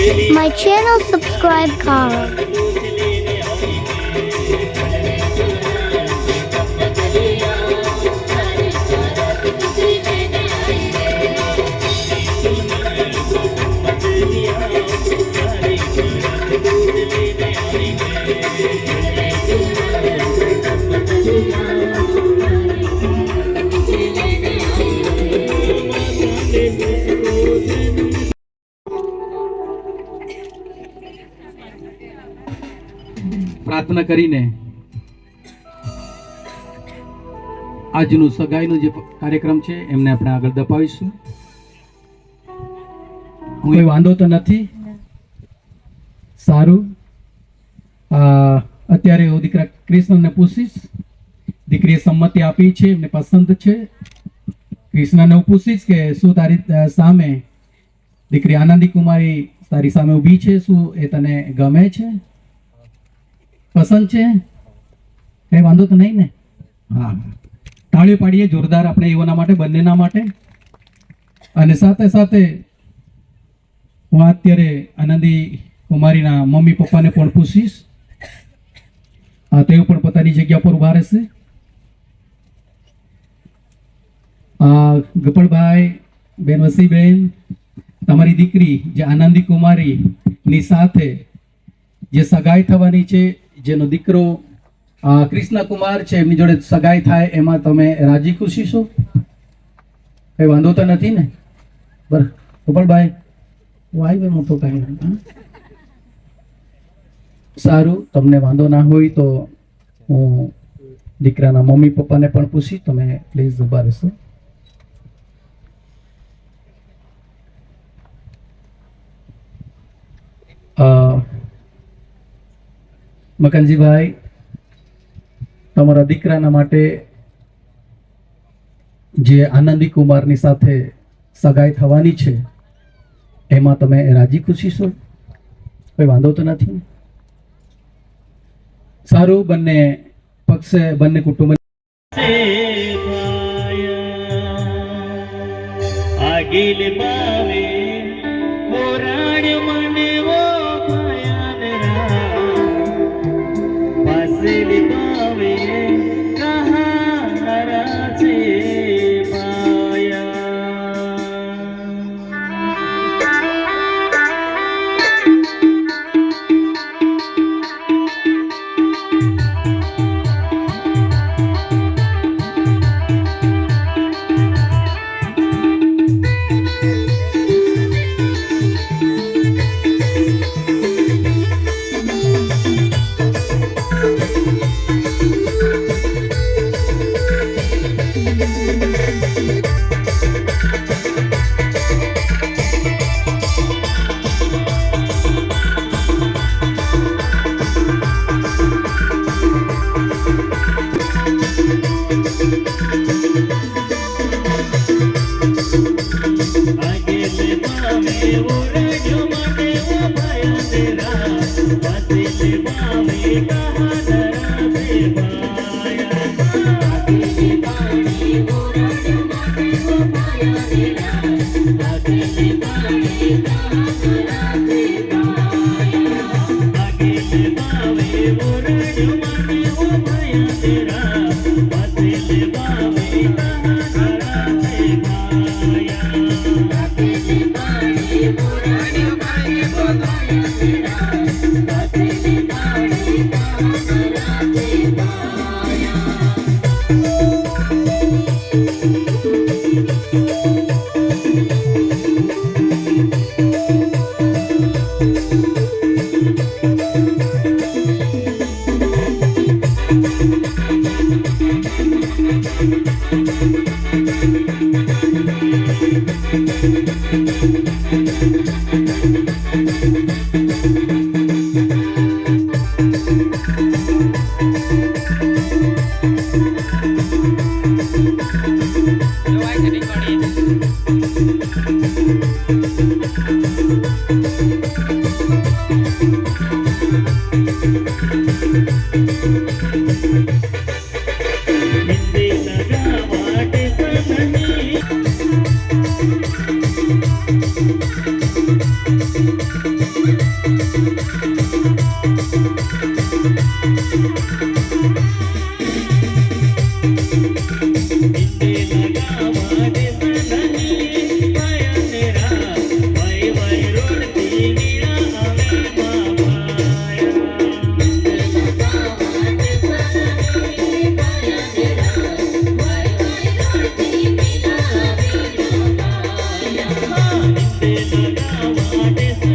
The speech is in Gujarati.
My channel subscribe Kara. પ્રાર્થના કરીને આજનું સગાઈનું જે કાર્યક્રમ છે એમને આપણે આગળ દપાવીશું. કોઈ વાંધો તો નથી? સારું. અત્યારે હું દીકરા કૃષ્ણને પૂછીશ. દીકરીએ સંમતિ આપી છે, એમને પસંદ છે. કૃષ્ણને હું પૂછીશ કે શું તારી સામે દીકરી આનંદી કુમારી તારી સામે ઊભી છે, શું એ તને ગમે છે, પસંદ છે? કઈ વાંધો તો નહીં ને? હા, તાળીઓ પાડીએ જોરદાર આપણે એઓના માટે, બંનેના માટે. અને સાથે સાથે હું અત્યારે આનંદી કુમારીના મમ્મી પપ્પાને પણ પૂછીશ. તેઓ પણ પોતાની જગ્યા પર ઉભા રહેશે. ગોપાલભાઈ, બેન વસીબેન, તમારી દીકરી જે આનંદી કુમારીની સાથે જે સગાઈ થવાની છે, જેનો દીકરો કૃષ્ણ કુમાર છે, એમની જોડે સગાઈ થાય, એમાં તમે રાજી ખુશી છો? કઈ વાંધો તો નથી ને? બરાબર. ગોપાલભાઈ વાય મોટો કાંઈ સારું. તમને વાંધો ના હોય તો હું દીકરાના મમ્મી પપ્પાને પણ પૂછી. તમે પ્લીઝ ઉભા રહેશો. મકનજીભાઈ, તમારા દીકરાના માટે જે આનંદી કુમારની સાથે સગાઈ થવાની છે, એમાં તમે રાજી ખુશી છો? કોઈ વાંધો તો નથી? સારું. બંને પક્ષે, બંને કુટુંબ આગિલ પાવે મોરાણ મને વો ભયાન પાસેલ પાવે કહા નરા છે દેશ